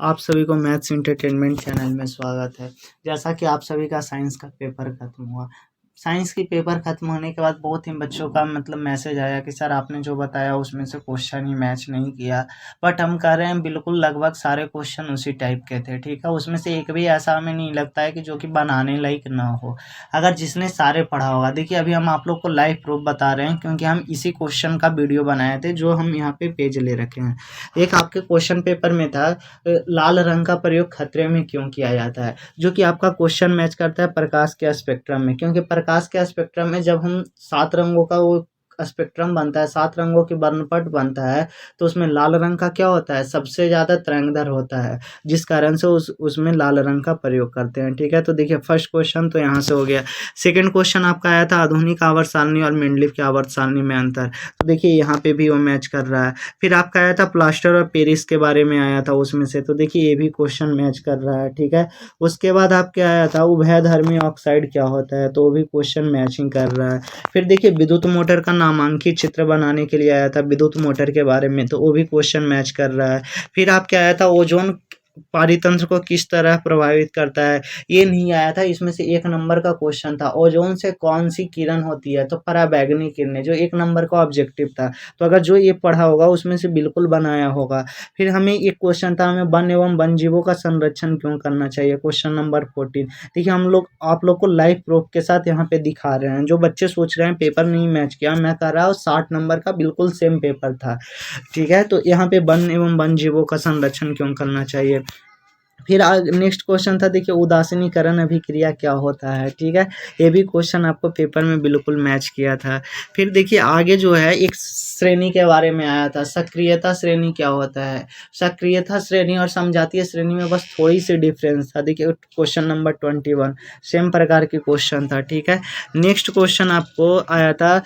आप सभी को मैथ्स एंटरटेनमेंट चैनल में स्वागत है। जैसा कि आप सभी का साइंस का पेपर खत्म हुआ, साइंस की पेपर खत्म होने के बाद बहुत ही बच्चों का मैसेज आया कि सर आपने जो बताया उसमें से क्वेश्चन ही मैच नहीं किया। बट हम कह रहे हैं बिल्कुल लगभग सारे क्वेश्चन उसी टाइप के थे, ठीक है। उसमें से एक भी ऐसा हमें नहीं लगता है कि जो कि बनाने लायक ना हो, अगर जिसने सारे पढ़ा होगा। देखिए अभी हम आप लोग को लाइव प्रूफ बता रहे हैं क्योंकि हम इसी क्वेश्चन का वीडियो बनाए थे जो हम यहाँ पे पेज ले रखे हैं। एक आपके क्वेश्चन पेपर में था लाल रंग का प्रयोग खतरे में क्यों किया जाता है, जो कि आपका क्वेश्चन मैच करता है प्रकाश के स्पेक्ट्रम में। क्योंकि प्रकाश के स्पेक्ट्रम में जब हम 7 रंगों का वो स्पेक्ट्रम बनता है, 7 रंगों की वर्णपट बनता है, तो उसमें लाल रंग का क्या होता है, सबसे ज़्यादा तरंगदैर्घ्य होता है, जिस कारण से उसमें लाल रंग का प्रयोग करते हैं, ठीक है। तो देखिए फर्स्ट क्वेश्चन तो यहाँ से हो गया। सेकंड क्वेश्चन आपका आया था आधुनिक आवर्त सारणी और मेंडलीव की आवर्त सारणी में अंतर। तो देखिए यहाँ पे भी वो मैच कर रहा है। फिर आपका आया था प्लास्टर और पेरिस के बारे में आया था उसमें से, तो देखिए ये भी क्वेश्चन मैच कर रहा है, ठीक है। उसके बाद आपके आया था उभयधर्मी ऑक्साइड क्या होता है, तो वो भी क्वेश्चन मैचिंग कर रहा है। फिर देखिए विद्युत मोटर का नामांकित चित्र बनाने के लिए आया था विद्युत मोटर के बारे में, तो वो भी क्वेश्चन मैच कर रहा है। फिर आपके आया था ओजोन पारितंत्र को किस तरह प्रभावित करता है, ये नहीं आया था। इसमें से 1 नंबर का क्वेश्चन था ओजोन से कौन सी किरण होती है, तो पराबैंगनी किरणें, जो 1 नंबर का ऑब्जेक्टिव था। तो अगर जो ये पढ़ा होगा उसमें से बिल्कुल बनाया होगा। फिर हमें एक क्वेश्चन था हमें वन एवं वन जीवों का संरक्षण क्यों करना चाहिए, क्वेश्चन नंबर 14। देखिए हम लोग आप लोग को लाइव प्रूफ के साथ यहाँ पे दिखा रहे हैं। जो बच्चे सोच रहे हैं पेपर नहीं मैच किया, मैं कह रहा हूँ 60 नंबर का बिल्कुल सेम पेपर था, ठीक है। तो यहाँ पे वन एवं वन जीवों का संरक्षण क्यों करना चाहिए। फिर नेक्स्ट क्वेश्चन था देखिए उदासीनीकरण अभिक्रिया क्या होता है, ठीक है। ये भी क्वेश्चन आपको पेपर में बिल्कुल मैच किया था। फिर देखिए आगे जो है एक श्रेणी के बारे में आया था, सक्रियता श्रेणी क्या होता है। सक्रियता श्रेणी और समजातीय श्रेणी में बस थोड़ी सी डिफरेंस था। देखिए क्वेश्चन नंबर 21 सेम प्रकार के क्वेश्चन था, ठीक है। नेक्स्ट क्वेश्चन आपको आया था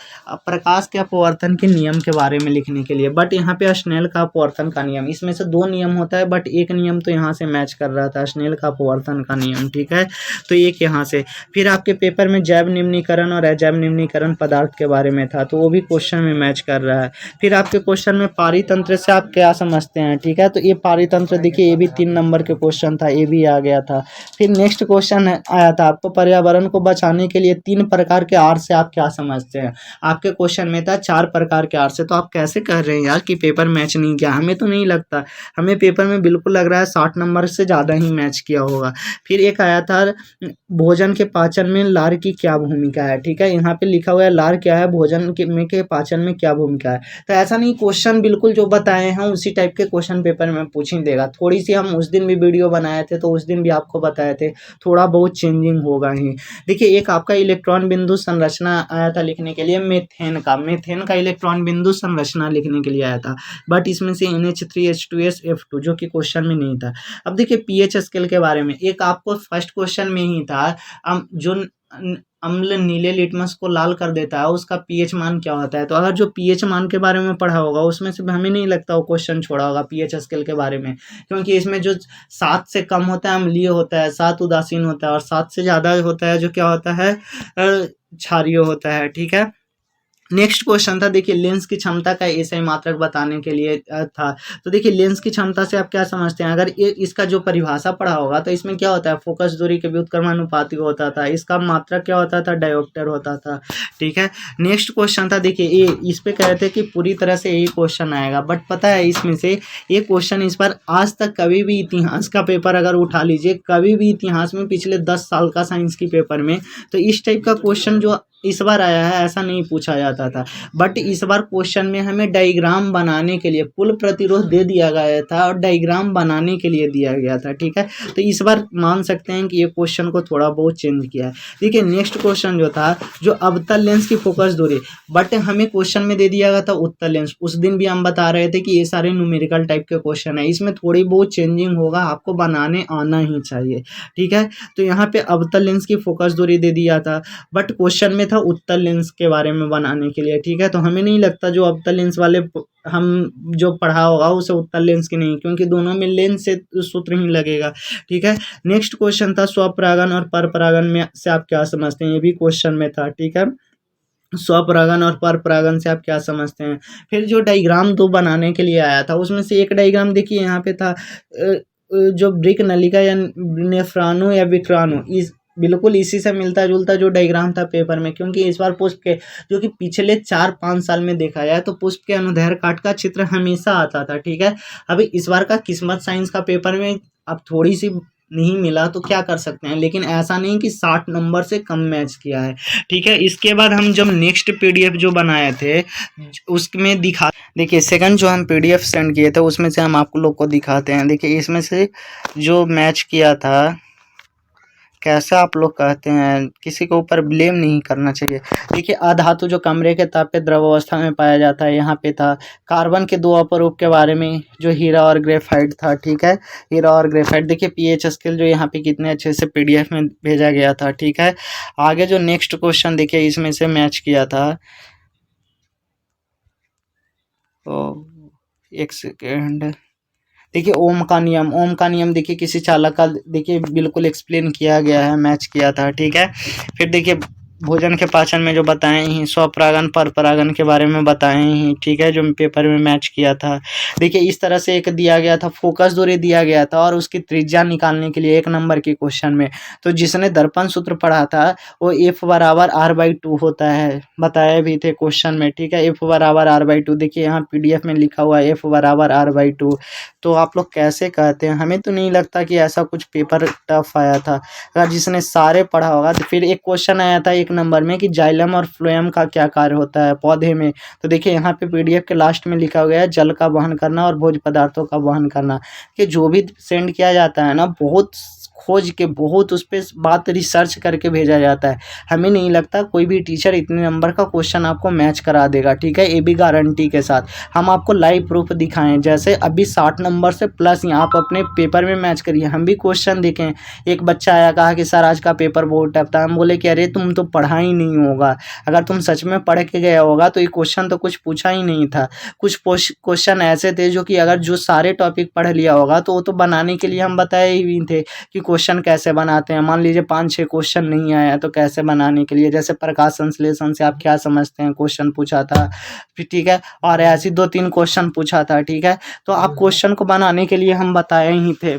प्रकाश के अपवर्तन के नियम के बारे में लिखने के लिए, बट यहाँ पे स्नेल का अपवर्तन का नियम, इसमें से 2 नियम होता है बट एक नियम तो यहाँ से मैच कर रहा था, स्नेल का अपवर्तन का नियम, ठीक है। तो एक यहाँ से। फिर आपके पेपर में जैव निम्नीकरण और अजैव निम्नीकरण पदार्थ के बारे में था, तो वो भी क्वेश्चन में मैच कर रहा है। फिर आपके क्वेश्चन में पारितंत्र से आप क्या समझते हैं, ठीक है। तो ये पारितंत्र देखिए ये भी 3 नंबर के क्वेश्चन था, ये भी आ गया था। फिर नेक्स्ट क्वेश्चन आया था आपको पर्यावरण को बचाने के लिए 3 प्रकार के आर से आप क्या समझते हैं। आपके क्वेश्चन में था 4 प्रकार के आर से, तो आप कैसे कह रहे हैं यार कि पेपर मैच नहीं किया। हमें तो नहीं लगता, हमें पेपर में बिल्कुल लग रहा है 60 नंबर से ज़्यादा ही मैच किया होगा। फिर एक आया था भोजन के पाचन में लार की क्या भूमिका है, ठीक है। यहाँ पे लिखा हुआ है लार क्या है, भोजन के पाचन में क्या भूमिका है। तो ऐसा नहीं, क्वेश्चन बिल्कुल जो बताए हैं उसी टाइप के क्वेश्चन पेपर में पूछ ही देगा। थोड़ी सी हम उस दिन भी वीडियो बनाए थे तो उस दिन भी आपको बताए थे, थोड़ा बहुत चेंजिंग होगा ही। देखिए एक आपका इलेक्ट्रॉन बिंदु संरचना आया था लिखने के लिए, मीथेन का इलेक्ट्रॉन बिंदु संरचना लिखने के लिए आया था, बट इसमें से NH3H2SF2 जो कि क्वेश्चन में नहीं था। अब देखिए पीएच स्केल के बारे में एक आपको फर्स्ट क्वेश्चन में ही था, जो अम्ल नीले लिटमस को लाल कर देता है उसका पीएच मान क्या होता है। तो अगर जो पीएच मान के बारे में पढ़ा होगा उसमें से हमें नहीं लगता वो क्वेश्चन छोड़ा होगा पीएच स्केल के बारे में, क्योंकि इसमें जो 7 से कम होता है अम्लीय होता है, 7 उदासीन होता है और 7 से ज़्यादा होता है जो क्या होता है क्षारीय होता है, ठीक है। नेक्स्ट क्वेश्चन था देखिए लेंस की क्षमता का एसआई मात्रक बताने के लिए था। तो देखिए लेंस की क्षमता से आप क्या समझते हैं, अगर ये इसका जो परिभाषा पढ़ा होगा तो इसमें क्या होता है फोकस दूरी के व्युत्क्रमानुपाती होता था, इसका मात्रक क्या होता था डायोप्टर होता था, ठीक है। नेक्स्ट क्वेश्चन था देखिए ये इस पे कह रहे थे कि पूरी तरह से यही क्वेश्चन आएगा, बट पता है इसमें से ये क्वेश्चन इस बार आज तक कभी भी इतिहास का पेपर अगर उठा लीजिए, कभी भी इतिहास में पिछले 10 साल का साइंस की पेपर में, तो इस टाइप का क्वेश्चन जो इस बार आया है ऐसा नहीं पूछा जाता था। बट इस बार क्वेश्चन में हमें डायग्राम बनाने के लिए कुल प्रतिरोध दे दिया गया था और डायग्राम बनाने के लिए दिया गया था, ठीक है। तो इस बार मान सकते हैं कि ये क्वेश्चन को थोड़ा बहुत चेंज किया है। देखिए नेक्स्ट क्वेश्चन जो था जो अवतल लेंस की फोकस दूरी, बट हमें क्वेश्चन में दे दिया गया था उत्तल लेंस। उस दिन भी हम बता रहे थे कि ये सारे न्यूमेरिकल टाइप के क्वेश्चन है, इसमें थोड़ी बहुत चेंजिंग होगा, आपको बनाने आना ही चाहिए, ठीक है। तो यहाँ पे अवतल लेंस की फोकस दूरी दे दिया था, बट क्वेश्चन में था उत्तल लेंस के बारे में बनाने के लिए, ठीक है। तो हमें नहीं लगता जो अवतल लेंस वाले हम जो पढ़ा होगा उसे उत्तल लेंस की नहीं, क्योंकि दोनों में लेंस से सूत्र ही लगेगा, ठीक है। नेक्स्ट क्वेश्चन था स्वपरागन और परपरागन में से आप क्या समझते हैं, ये भी क्वेश्चन में था, ठीक है। स्वपरागन और परपरागन से आप क्या समझते हैं। फिर जो डायग्राम 2 बनाने के लिए आया था उसमें से एक डायग्राम देखिए यहाँ पे था जो ब्रिक नलिका या नेफ्रानो या विक्रानो, इस बिल्कुल इसी से मिलता जुलता जो डायग्राम था पेपर में, क्योंकि इस बार पुष्प के जो कि पिछले 4-5 साल में देखा जाए तो पुष्प के अनुदैर्घ्य काट का चित्र हमेशा आता था, ठीक है। अभी इस बार का किस्मत साइंस का पेपर में अब थोड़ी सी नहीं मिला तो क्या कर सकते हैं, लेकिन ऐसा नहीं कि 60 नंबर से कम मैच किया है, ठीक है। इसके बाद हम जब नेक्स्ट पीडीएफ जो बनाए थे उसमें दिखा, देखिए सेकंड जो हम पीडीएफ सेंड किए थे उसमें से हम आप लोग को दिखाते हैं। देखिए इसमें से जो मैच किया था, कैसे आप लोग कहते हैं, किसी के ऊपर ब्लेम नहीं करना चाहिए। देखिए अधातु जो कमरे के ताप पे द्रव अवस्था में पाया जाता है, यहाँ पे था। कार्बन के 2 अपरूप के बारे में जो हीरा और ग्रेफाइट था, ठीक है, हीरा और ग्रेफाइट। देखिए पीएच स्केल जो यहाँ पे कितने अच्छे से पीडीएफ में भेजा गया था, ठीक है। आगे जो नेक्स्ट क्वेश्चन देखिए इसमें से मैच किया था, तो एक सेकेंड, देखिए ओम का नियम, ओम का नियम देखिए किसी चालक का देखिए बिल्कुल एक्सप्लेन किया गया है, मैच किया था, ठीक है। फिर देखिए भोजन के पाचन में जो बताए ही, स्वपरागन परपरागन के बारे में बताए ही, ठीक है, जो पेपर में मैच किया था। देखिए इस तरह से एक दिया गया था, फोकस दूरी दिया गया था और उसकी त्रिज्या निकालने के लिए 1 नंबर के क्वेश्चन में, तो जिसने दर्पण सूत्र पढ़ा था वो F बराबर R/2 होता है, बताए भी थे क्वेश्चन में, ठीक है। F बराबर R/2, देखिए यहाँ पीडीएफ में लिखा हुआ है F बराबर R/2। तो आप लोग कैसे कहते हैं, हमें तो नहीं लगता कि ऐसा कुछ पेपर टफ आया था। अगर जिसने सारे पढ़ा होगा तो फिर एक क्वेश्चन आया था 1 नंबर में कि जाइलम और फ्लोएम का क्या कार्य होता है पौधे में, तो देखिए यहाँ पे पीडीएफ के लास्ट में लिखा गया है जल का वहन करना और भोज्य पदार्थों का वहन करना। कि जो भी सेंड किया जाता है ना, बहुत खोज के, बहुत उस पर बात रिसर्च करके भेजा जाता है। हमें नहीं लगता कोई भी टीचर इतने नंबर का क्वेश्चन आपको मैच करा देगा, ठीक है, ये भी गारंटी के साथ। हम आपको लाइव प्रूफ दिखाएं, जैसे अभी 60 नंबर से प्लस ही आप अपने पेपर में मैच करिए। हम भी क्वेश्चन देखें, एक बच्चा आया कहा कि सर आज का पेपर बहुत टफ था, हम बोले कि अरे तुम तो पढ़ा ही नहीं होगा, अगर तुम सच में पढ़ के गया होगा तो ये क्वेश्चन तो कुछ पूछा ही नहीं था। कुछ क्वेश्चन ऐसे थे जो कि अगर जो सारे टॉपिक पढ़ लिया होगा तो वो तो बनाने के लिए हम बताए ही थे कि क्वेश्चन कैसे बनाते हैं। मान लीजिए 5-6 क्वेश्चन नहीं आया तो कैसे बनाने के लिए, जैसे प्रकाश संश्लेषण से आप क्या समझते हैं क्वेश्चन पूछा था, फिर ठीक है, और ऐसे 2-3 क्वेश्चन पूछा था, ठीक है। तो आप क्वेश्चन को बनाने के लिए हम बताए ही थे,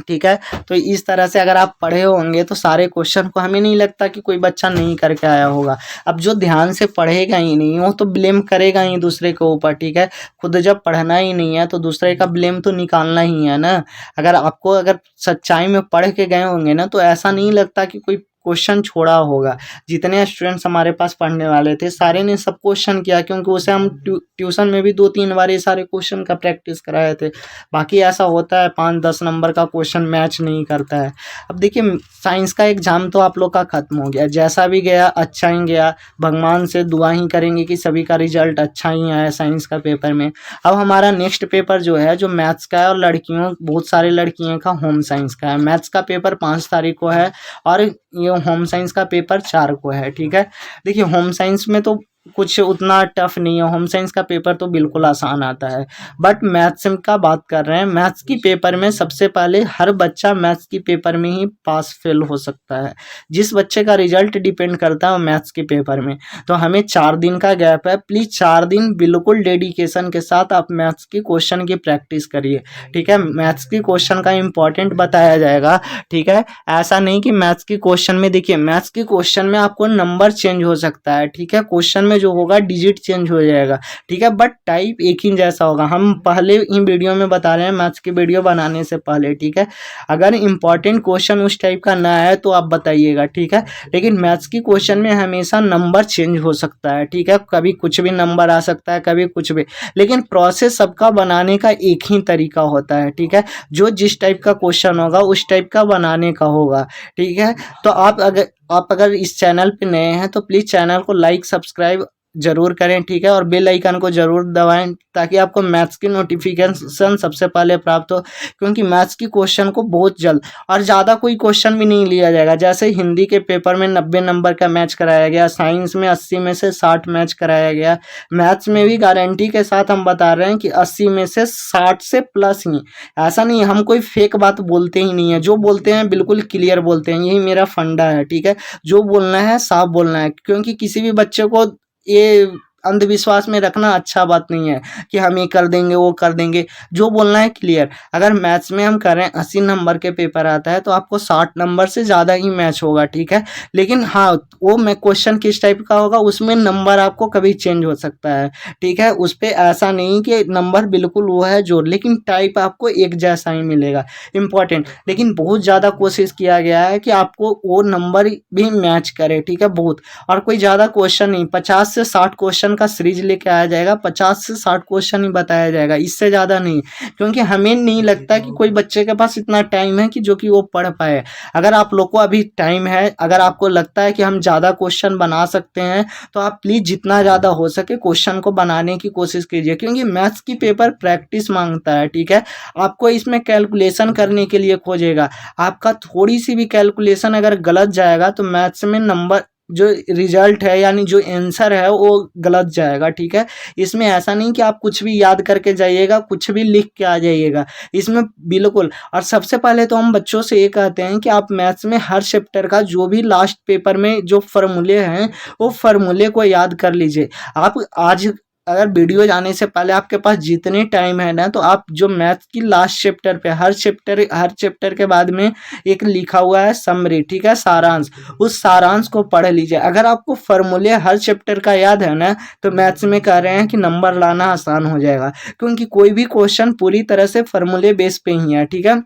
ठीक है। तो इस तरह से अगर आप पढ़े होंगे तो सारे क्वेश्चन को, हमें नहीं लगता कि कोई बच्चा नहीं करके आया होगा। अब जो ध्यान से पढ़ेगा ही नहीं वो तो ब्लेम करेगा ही दूसरे के ऊपर, ठीक है। खुद जब पढ़ना ही नहीं है तो दूसरे का ब्लेम तो निकालना ही है ना। अगर सच्चाई में पढ़ के गए होंगे ना तो ऐसा नहीं लगता कि कोई क्वेश्चन छोड़ा होगा। जितने स्टूडेंट्स हमारे पास पढ़ने वाले थे सारे ने सब क्वेश्चन किया, क्योंकि उसे हम ट्यूशन में भी 2-3 बार ये सारे क्वेश्चन का प्रैक्टिस कराए थे। बाकी ऐसा होता है 5-10 नंबर का क्वेश्चन मैच नहीं करता है। अब देखिए साइंस का एग्जाम तो आप लोग का खत्म हो गया, जैसा भी गया अच्छा ही गया। भगवान से दुआ ही करेंगे कि सभी का रिजल्ट अच्छा ही आया साइंस का पेपर में। अब हमारा नेक्स्ट पेपर जो है, जो मैथ्स का है और लड़कियों, बहुत सारी लड़कियों का होम साइंस का है। मैथ्स का पेपर 5 तारीख को है और ये होम साइंस का पेपर 4 को है, ठीक है। देखिए होम साइंस में तो कुछ उतना टफ नहीं है, होम साइंस का पेपर तो बिल्कुल आसान आता है। बट मैथ्स का बात कर रहे हैं, मैथ्स की पेपर में सबसे पहले हर बच्चा मैथ्स की पेपर में ही पास फेल हो सकता है। जिस बच्चे का रिजल्ट डिपेंड करता है मैथ्स के पेपर में। तो हमें 4 दिन का गैप है, प्लीज़ 4 दिन बिल्कुल डेडिकेशन के साथ आप मैथ्स की क्वेश्चन की प्रैक्टिस करिए, ठीक है। मैथ्स की क्वेश्चन का इंपॉर्टेंट बताया जाएगा, ठीक है। ऐसा नहीं कि मैथ्स की क्वेश्चन में, देखिए मैथ्स की क्वेश्चन में आपको नंबर चेंज हो सकता है, ठीक है, क्वेश्चन में जो होगा डिजिट चेंज हो जाएगा, ठीक है, बट टाइप एक ही जैसा होगा। हम पहले ही वीडियो में बता रहे हैं मैथ्स की वीडियो बनाने से पहले, ठीक है। अगर इंपॉर्टेंट क्वेश्चन उस टाइप का ना है तो आप बताइएगा, ठीक है। लेकिन मैथ्स की क्वेश्चन में हमेशा नंबर चेंज हो सकता है, ठीक है, कभी कुछ भी नंबर आ सकता है, कभी कुछ भी, लेकिन प्रोसेस सबका बनाने का एक ही तरीका होता है, ठीक है। जो जिस टाइप का क्वेश्चन होगा उस टाइप का बनाने का होगा, ठीक है। तो आप अगर इस चैनल पे नए हैं तो प्लीज़ चैनल को लाइक सब्सक्राइब जरूर करें, ठीक है, और बेल आइकन को जरूर दबाएं ताकि आपको मैथ्स की नोटिफिकेशन सबसे पहले प्राप्त हो। क्योंकि मैथ्स की क्वेश्चन को बहुत जल्द और ज़्यादा कोई क्वेश्चन भी नहीं लिया जाएगा। जैसे हिंदी के पेपर में 90 नंबर का मैच कराया गया, साइंस में 80 में से 60 मैच कराया गया, मैथ्स में भी गारंटी के साथ हम बता रहे हैं कि 80 में से 60 से प्लस ही। ऐसा नहीं, हम कोई फेक बात बोलते ही नहीं है, जो बोलते हैं बिल्कुल क्लियर बोलते हैं, यही मेरा फंडा है, ठीक है। जो बोलना है साफ बोलना है, क्योंकि किसी भी बच्चे को ये अंधविश्वास में रखना अच्छा बात नहीं है कि हम ये कर देंगे वो कर देंगे। जो बोलना है क्लियर। अगर मैथ्स में हम कर रहे हैं 80 नंबर के पेपर आता है तो आपको 60 नंबर से ज़्यादा ही मैच होगा, ठीक है। लेकिन हाँ, वो मैं क्वेश्चन किस टाइप का होगा उसमें नंबर आपको कभी चेंज हो सकता है, ठीक है। उस पर ऐसा नहीं कि नंबर बिल्कुल वो है जो, लेकिन टाइप आपको एक जैसा ही मिलेगा। इंपॉर्टेंट, लेकिन बहुत ज़्यादा कोशिश किया गया है कि आपको वो नंबर भी मैच करे, ठीक है, बहुत। और कोई ज़्यादा क्वेश्चन नहीं, 50 से 60 क्वेश्चन का सीरीज लेके आया जाएगा, 50 से 60 क्वेश्चन ही बताया जाएगा, इससे ज़्यादा नहीं। क्योंकि हमें नहीं लगता कि कोई बच्चे के पास इतना टाइम है कि जो कि वो पढ़ पाए। अगर आप लोग को अभी टाइम है, अगर आपको लगता है कि हम ज़्यादा क्वेश्चन बना सकते हैं, तो आप प्लीज़ जितना ज़्यादा हो सके क्वेश्चन को बनाने की कोशिश कीजिए, क्योंकि मैथ्स की पेपर प्रैक्टिस मांगता है, ठीक है। आपको इसमें कैलकुलेशन करने के लिए खोजेगा। आपका थोड़ी सी भी कैलकुलेशन अगर गलत जाएगा तो मैथ्स में नंबर जो रिजल्ट है यानी जो आंसर है वो गलत जाएगा, ठीक है। इसमें ऐसा नहीं कि आप कुछ भी याद करके जाइएगा, कुछ भी लिख के आ जाइएगा, इसमें बिल्कुल। और सबसे पहले तो हम बच्चों से ये कहते हैं कि आप मैथ्स में हर चैप्टर का जो भी लास्ट पेपर में जो फार्मूले हैं वो फार्मूले को याद कर लीजिए। आप आज अगर वीडियो जाने से पहले आपके पास जितने टाइम है ना, तो आप जो मैथ्स की लास्ट चैप्टर पे हर चैप्टर के बाद में एक लिखा हुआ है समरी, ठीक है, सारांश, उस सारांश को पढ़ लीजिए। अगर आपको फार्मूले हर चैप्टर का याद है ना, तो मैथ्स में कह रहे हैं कि नंबर लाना आसान हो जाएगा, क्योंकि कोई भी क्वेश्चन पूरी तरह से फार्मूले बेस पे ही है, ठीक है।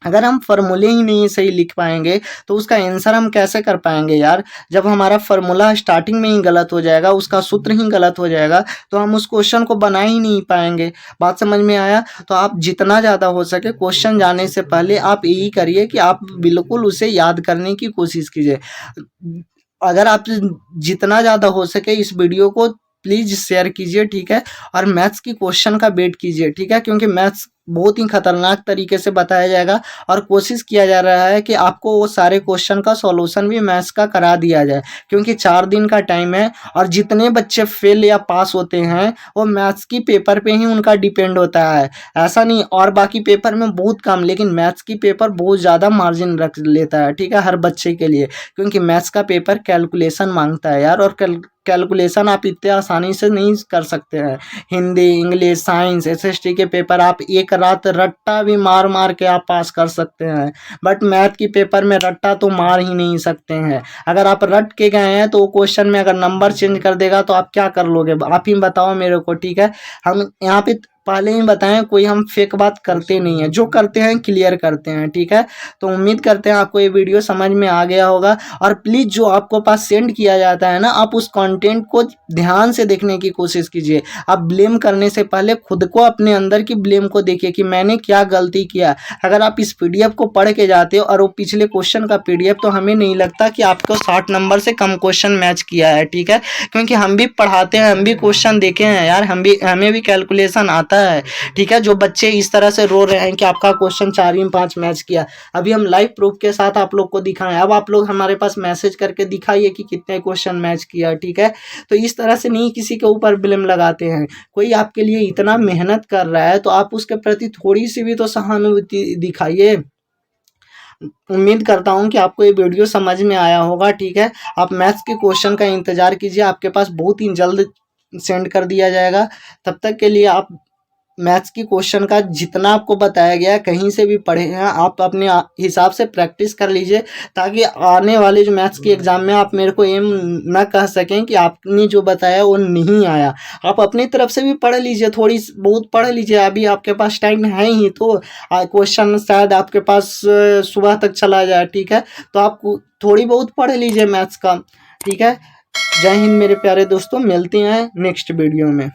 अगर हम फार्मूले ही नहीं सही लिख पाएंगे तो उसका आंसर हम कैसे कर पाएंगे यार। जब हमारा फार्मूला स्टार्टिंग में ही गलत हो जाएगा, उसका सूत्र ही गलत हो जाएगा, तो हम उस क्वेश्चन को बना ही नहीं पाएंगे। बात समझ में आया। तो आप जितना ज़्यादा हो सके क्वेश्चन जाने से पहले आप यही करिए कि आप बिल्कुल उसे याद करने की कोशिश कीजिए। अगर आप जितना ज़्यादा हो सके इस वीडियो को प्लीज़ शेयर कीजिए, ठीक है। और मैथ्स की क्वेश्चन का वेट कीजिए, ठीक है, क्योंकि मैथ्स बहुत ही खतरनाक तरीके से बताया जाएगा और कोशिश किया जा रहा है कि आपको वो सारे क्वेश्चन का सॉल्यूशन भी मैथ्स का करा दिया जाए, क्योंकि 4 दिन का टाइम है। और जितने बच्चे फेल या पास होते हैं वो मैथ्स की पेपर पे ही उनका डिपेंड होता है, ऐसा नहीं। और बाकी पेपर में बहुत कम, लेकिन मैथ्स की पेपर बहुत ज़्यादा मार्जिन रख लेता है, ठीक है, हर बच्चे के लिए। क्योंकि मैथ्स का पेपर कैलकुलेशन मांगता है यार, और कैलकुलेशन आप इतने आसानी से नहीं कर सकते हैं। हिंदी, इंग्लिश, साइंस, एसएसटी के पेपर आप एक रात रट्टा भी मार मार के आप पास कर सकते हैं, बट मैथ की पेपर में रट्टा तो मार ही नहीं सकते हैं। अगर आप रट के गए हैं तो वो क्वेश्चन में अगर नंबर चेंज कर देगा तो आप क्या कर लोगे, आप ही बताओ मेरे को, ठीक है। हम यहाँ पे पहले ही बताएं, कोई हम फेक बात करते नहीं है, जो करते हैं क्लियर करते हैं, ठीक है। तो उम्मीद करते हैं आपको ये वीडियो समझ में आ गया होगा। और प्लीज़ जो आपको पास सेंड किया जाता है ना, आप उस कंटेंट को ध्यान से देखने की कोशिश कीजिए। आप ब्लेम करने से पहले खुद को, अपने अंदर की ब्लेम को देखिए कि मैंने क्या गलती किया। अगर आप इस पीडीएफ को पढ़ के जाते हो और वो पिछले क्वेश्चन का पीडीएफ, तो हमें नहीं लगता कि आपको 60 नंबर से कम क्वेश्चन मैच किया है, ठीक है। क्योंकि हम भी पढ़ाते हैं, हम भी क्वेश्चन देखे हैं यार, हमें भी कैलकुलेशन आता है, ठीक है। जो बच्चे इस तरह से रो रहे हैं कि आपका क्वेश्चन 4 में 5 मैच किया, अभी हम लाइव प्रूफ के साथ आप लोग को दिखाएं। अब आप लोग हमारे पास मैसेज करके दिखाइए कि कितने क्वेश्चन मैच किया, ठीक है। तो इस तरह से नहीं किसी के ऊपर ब्लेम लगाते हैं। कोई आपके लिए इतना मेहनत कर रहा है तो आप उसके प्रति थोड़ी सी भी तो सहानुभूति दिखाइए। उम्मीद करता हूं कि आपको ये वीडियो समझ में आया होगा, ठीक है। आप मैथ्स के क्वेश्चन का इंतजार कीजिए, आपके पास बहुत ही जल्द सेंड कर दिया जाएगा। तब तक के लिए आप मैथ्स की क्वेश्चन का जितना आपको बताया गया कहीं से भी पढ़े हैं, आप अपने हिसाब से प्रैक्टिस कर लीजिए, ताकि आने वाले जो मैथ्स की एग्ज़ाम में आप मेरे को एम ना कह सकें कि आपने जो बताया वो नहीं आया। आप अपनी तरफ से भी पढ़ लीजिए, थोड़ी बहुत पढ़ लीजिए, अभी आपके पास टाइम है ही तो। क्वेश्चन शायद आपके पास सुबह तक चला जाए, ठीक है। तो आप थोड़ी बहुत पढ़ लीजिए मैथ्स का, ठीक है। जय हिंद मेरे प्यारे दोस्तों, मिलते हैं नेक्स्ट वीडियो में।